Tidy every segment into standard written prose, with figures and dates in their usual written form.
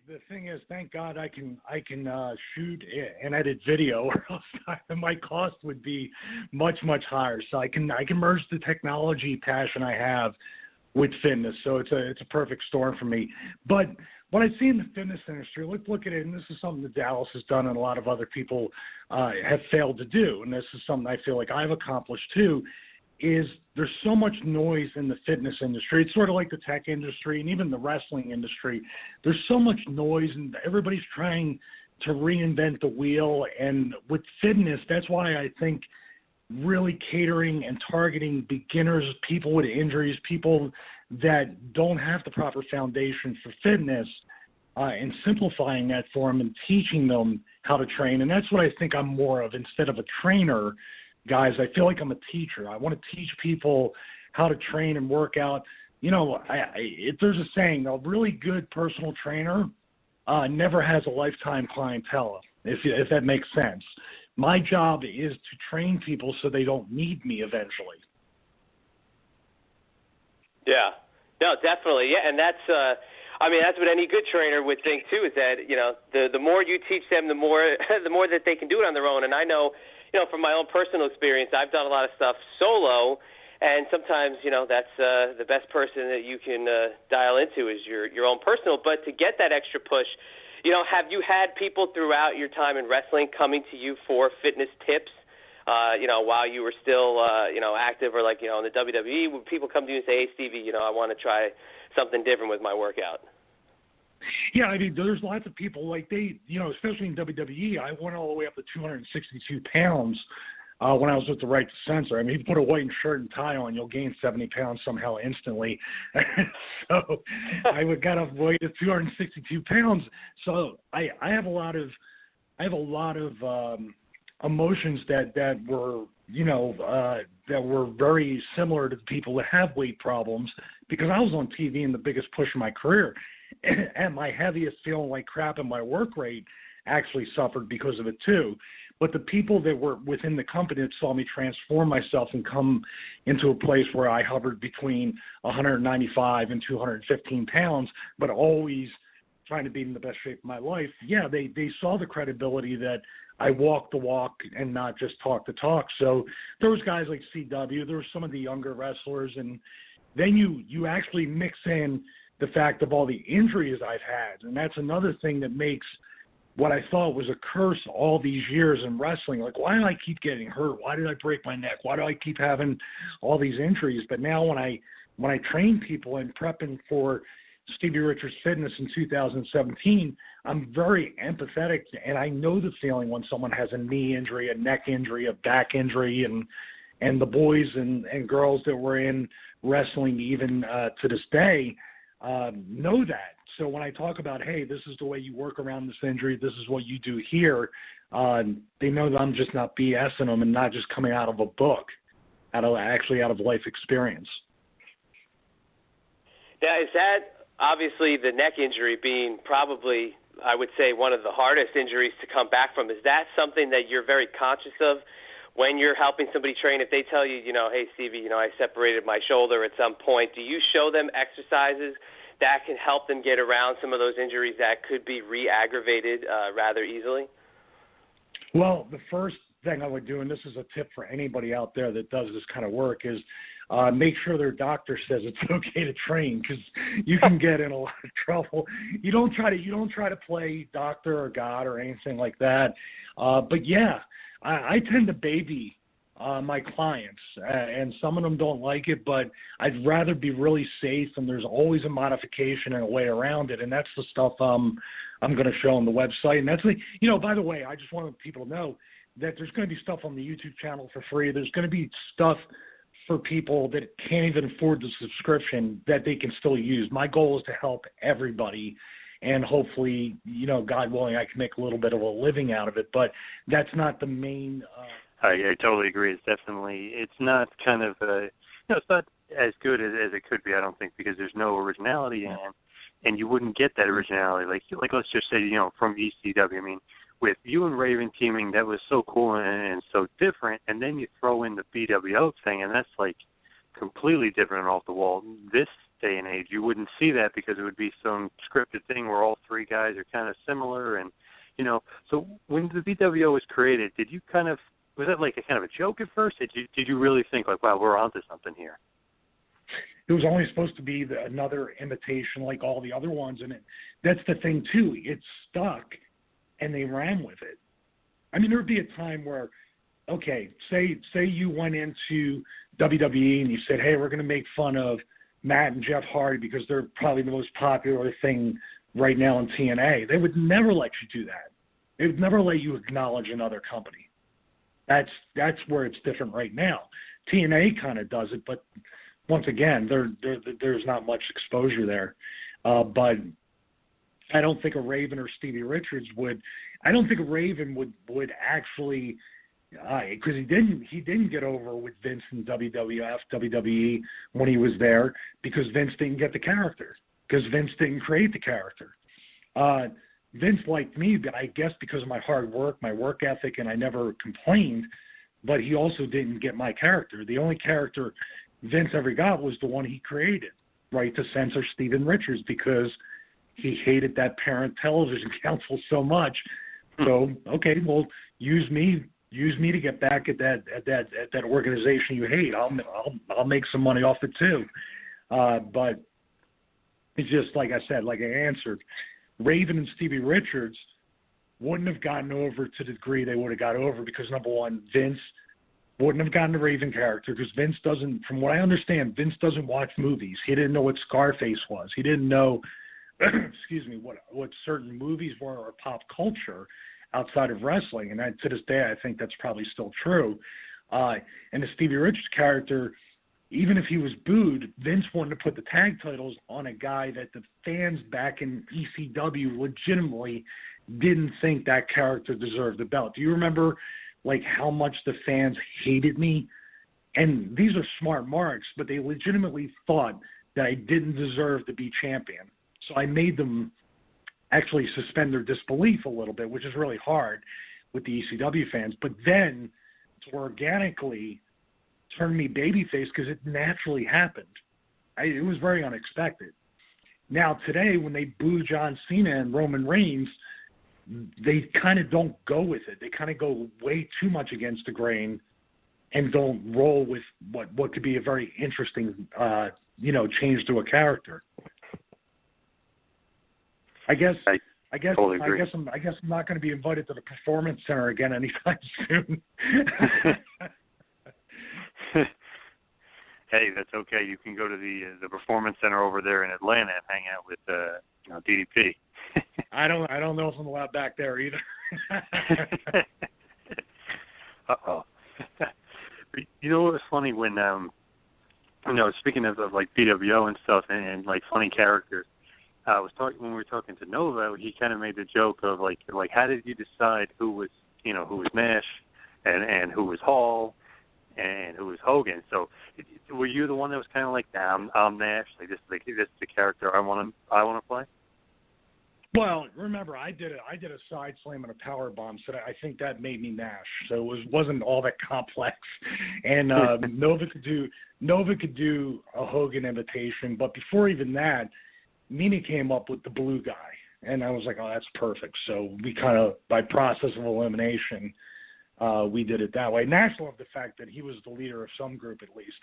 the thing is, thank God I can shoot and edit video, or else my cost would be much higher. So I can merge the technology passion I have with fitness. So it's a perfect storm for me. But what I see in the fitness industry, let's look at it, and this is something that Dallas has done and a lot of other people have failed to do, and this is something I feel like I've accomplished too, is there's so much noise in the fitness industry. It's sort of like the tech industry and even the wrestling industry. There's so much noise, and everybody's trying to reinvent the wheel. And with fitness, that's why I think really catering and targeting beginners, people with injuries, people that don't have the proper foundation for fitness, and simplifying that for them and teaching them how to train. And that's what I think I'm more of. Instead of a trainer, guys, I feel like I'm a teacher. I want to teach people how to train and work out. You know, there's a saying, a really good personal trainer never has a lifetime clientele, if that makes sense. My job is to train people so they don't need me eventually. Yeah, no, definitely. Yeah, and that's that's what any good trainer would think too, is that, you know, the more you teach them, the more that they can do it on their own. And I know, you know, from my own personal experience, I've done a lot of stuff solo, and sometimes, you know, that's the best person that you can dial into is your own personal. But to get that extra push, you know, have you had people throughout your time in wrestling coming to you for fitness tips? You know, while you were still, active, or like, you know, in the WWE, would people come to you and say, hey, Stevie, you know, I want to try something different with my workout? Yeah, I mean, there's lots of people, like they, you know, especially in WWE, I went all the way up to 262 pounds when I was with the Right to Censor. I mean, you put a white shirt and tie on, you'll gain 70 pounds somehow instantly. So I got up weight to 262 pounds. So I have a lot of emotions that were, you know, that were very similar to the people that have weight problems, because I was on TV in the biggest push of my career, and my heaviest, feeling like crap, and my work rate actually suffered because of it too. But the people that were within the company that saw me transform myself and come into a place where I hovered between 195 and 215 pounds, but always trying to be in the best shape of my life, yeah, they saw the credibility that I walk the walk and not just talk the talk. So there was guys like CW, there were some of the younger wrestlers, and then you actually mix in the fact of all the injuries I've had. And that's another thing that makes what I thought was a curse all these years in wrestling. Like, why do I keep getting hurt? Why did I break my neck? Why do I keep having all these injuries? But now when I train people and prepping for Stevie Richards Fitness in 2017, I'm very empathetic, and I know the feeling when someone has a knee injury, a neck injury, a back injury, and the boys and girls that were in wrestling even to this day know that. So when I talk about, hey, this is the way you work around this injury, this is what you do here, they know that I'm just not BSing them and not just coming out of a book, out of life experience. Now, is that obviously the neck injury being probably, I would say, one of the hardest injuries to come back from? Is that something that you're very conscious of when you're helping somebody train? If they tell you, you know, hey, Stevie, you know, I separated my shoulder at some point, do you show them exercises that can help them get around some of those injuries that could be re-aggravated rather easily? Well, the first thing I would do, and this is a tip for anybody out there that does this kind of work, is make sure their doctor says it's okay to train, because you can get in a lot of trouble. You don't try to play doctor or God or anything like that. But yeah, I tend to baby my clients, and some of them don't like it, but I'd rather be really safe, and there's always a modification and a way around it, and that's the stuff I'm going to show on the website. And that's like, you know, by the way, I just wanted people to know that there's going to be stuff on the YouTube channel for free. There's going to be stuff for people that can't even afford the subscription that they can still use. My goal is to help everybody, and hopefully, you know, God willing, I can make a little bit of a living out of it, but that's not the main I totally agree. It's not kind of, it's not as good as it could be, I don't think, because there's no originality in it, and you wouldn't get that originality. Like let's just say, you know, from ECW, I mean, with you and Raven teaming, that was so cool and so different, and then you throw in the BWO thing, and that's like completely different and off the wall. This day and age. You wouldn't see that because it would be some scripted thing where all three guys are kind of similar. And, so when the BWO was created, was that like a kind of a joke at first? Did you really think like, wow, we're onto something here? It was only supposed to be another imitation like all the other ones, and that's the thing too. It stuck, and they ran with it. I mean, there would be a time where, okay, say you went into WWE and you said, hey, we're going to make fun of Matt and Jeff Hardy because they're probably the most popular thing right now in TNA. They would never let you do that. They would never let you acknowledge another company. That's where it's different right now. TNA kind of does it, but once again, there's not much exposure there. But I don't think a Raven or Stevie Richards would. I don't think a Raven would actually, because he didn't get over with Vince in WWF, WWE when he was there because Vince didn't get the character, because Vince didn't create the character. Vince liked me, but I guess because of my hard work, my work ethic, and I never complained, but he also didn't get my character. The only character Vince ever got was the one he created, right, to censor Steven Richards because he hated that Parent Television Council so much. So, okay, well, use me to get back at that organization you hate. I'll make some money off it too. But it's just like I said, like I answered, Raven and Stevie Richards wouldn't have gotten over to the degree they would have got over because, number one, Vince wouldn't have gotten the Raven character because Vince doesn't, from what I understand, Vince doesn't watch movies. He didn't know what Scarface was. He didn't know, what certain movies were or pop culture outside of wrestling. And to this day, I think that's probably still true. And the Stevie Richards character, even if he was booed, Vince wanted to put the tag titles on a guy that the fans back in ECW legitimately didn't think that character deserved the belt. Do you remember, like, how much the fans hated me? And these are smart marks, but they legitimately thought that I didn't deserve to be champion. So I made them actually suspend their disbelief a little bit, which is really hard with the ECW fans. But then to organically turn me babyface because it naturally happened. It was very unexpected. Now today, when they boo John Cena and Roman Reigns, they kind of don't go with it. They kind of go way too much against the grain and don't roll with what could be a very interesting, change to a character. I guess totally agree. I guess I'm not going to be invited to the Performance Center again anytime soon. Hey, that's okay. You can go to the Performance Center over there in Atlanta and hang out with DDP. I don't know if I'm allowed back there either. Uh-oh. You know what was funny when speaking of like BWO and stuff and like funny characters, when we were talking to nWo, he kind of made the joke of like how did you decide who was Nash and who was Hall and who was Hogan? So were you the one that was kind of like, I'm Nash, this is the character I want to play? Well, remember, I did a side slam and a power bomb, so I think that made me Nash. So it wasn't all that complex. And Nova could do a Hogan imitation, but before even that, Nina came up with the blue guy, and I was like, oh, that's perfect. So we kind of, by process of elimination, we did it that way. Nash loved the fact that he was the leader of some group at least,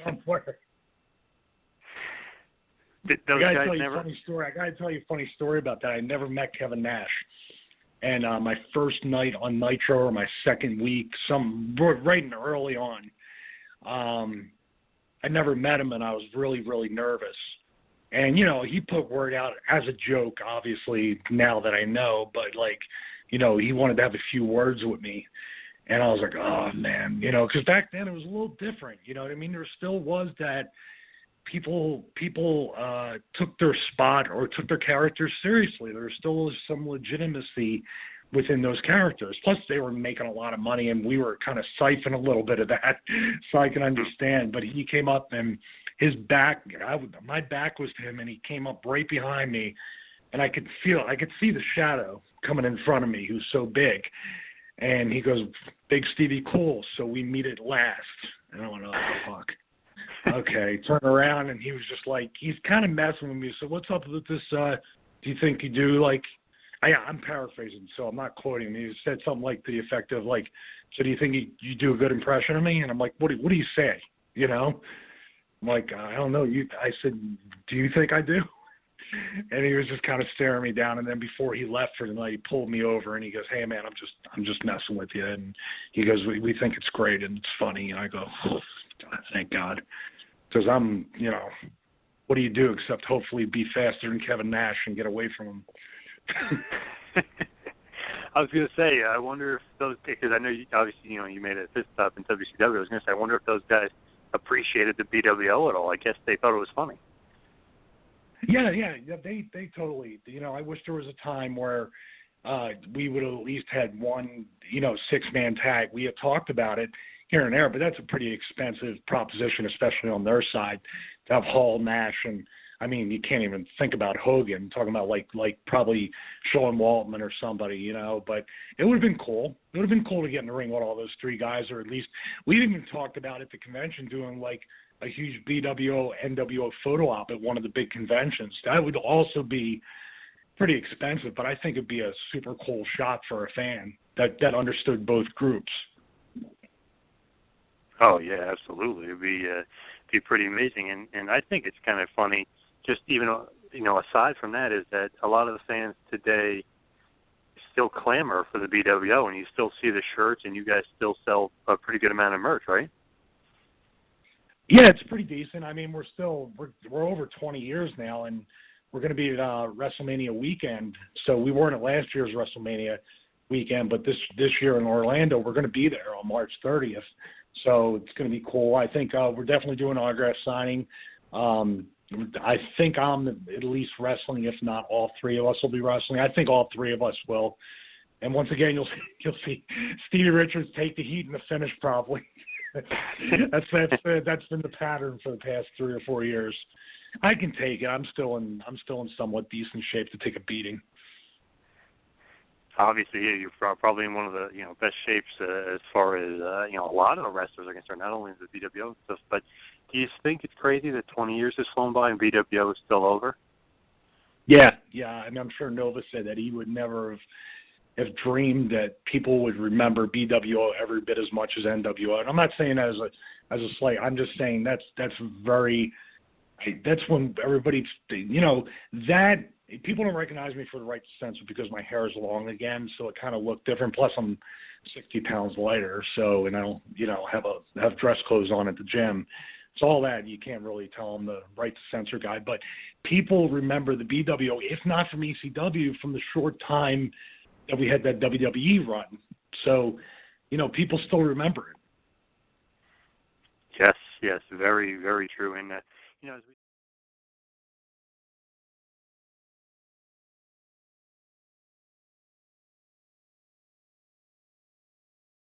somewhere. I gotta tell you a funny story. I gotta tell you a funny story about that. I never met Kevin Nash, and my first night on Nitro or my second week, right in early on, I never met him, and I was really, really nervous. And he put word out as a joke, obviously now that I know, but he wanted to have a few words with me, and I was like, oh man, because back then it was a little different. You know what I mean? There still was that. People took their spot or took their characters seriously. There still was some legitimacy within those characters. Plus, they were making a lot of money, and we were kind of siphoning a little bit of that, so I can understand. But he came up, and his back, my back was to him, and he came up right behind me, and I could see the shadow coming in front of me, who's so big. And he goes, "Big Stevie, cool. So we meet at last." And I went, "Oh fuck." Okay, turn around, and he was just like, he's kind of messing with me. So what's up with this? Do you think you do like? I'm paraphrasing, so I'm not quoting him. He said something like the effect of like, so do you think you do a good impression of me? And I'm like, what do you say? You know, I'm like, I don't know. I said, do you think I do? And he was just kind of staring me down. And then before he left for the night, he pulled me over and he goes, hey man, I'm just messing with you. And he goes, we think it's great and it's funny. And I go, oh, God, thank God. Because I'm, what do you do except hopefully be faster than Kevin Nash and get away from him? I was going to say, I wonder if those, because I know you made a fist stop in WCW. I was going to say, I wonder if those guys appreciated the BWO at all. I guess they thought it was funny. Yeah, they totally. I wish there was a time where we would have at least had one, 6-man tag. We had talked about it here and there, but that's a pretty expensive proposition, especially on their side, to have Hall, Nash, and I mean, you can't even think about Hogan. Talking about like probably Sean Waltman or somebody, But it would have been cool. It would have been cool to get in the ring with all those three guys, or at least we even talked about at the convention doing like a huge BWO nWo photo op at one of the big conventions. That would also be pretty expensive, but I think it'd be a super cool shot for a fan that understood both groups. Oh yeah, absolutely. It'd be pretty amazing, and I think it's kind of funny. Just even aside from that, is that a lot of the fans today still clamor for the BWO, and you still see the shirts, and you guys still sell a pretty good amount of merch, right? Yeah, it's pretty decent. I mean, we're over 20 years now, and we're going to be at WrestleMania weekend. So we weren't at last year's WrestleMania weekend, but this year in Orlando, we're going to be there on March 30th. So it's going to be cool. I think we're definitely doing an autograph signing. I think I'm at least wrestling, if not all three of us will be wrestling. I think all three of us will. And once again, you'll see Stevie Richards take the heat in the finish probably. That's been the pattern for the past 3 or 4 years. I can take it. I'm still in somewhat decent shape to take a beating. Obviously, you're probably in one of the best shapes as far as a lot of the wrestlers are concerned. Not only the BWO stuff, but do you think it's crazy that 20 years has flown by and BWO is still over? Yeah. And I'm sure Nova said that he would never have dreamed that people would remember BWO every bit as much as nWo. And I'm not saying that as a slight. I'm just saying that's when everybody, that people don't recognize me for the right sense because my hair is long again, so it kind of looked different. Plus, I'm 60 pounds lighter, so and I don't, have dress clothes on at the gym. So all that you can't really tell I'm the right to censor guy. But people remember the BWO, if not from ECW, from the short time that we had that WWE run. So, people still remember it. Yes, very, very true. And as we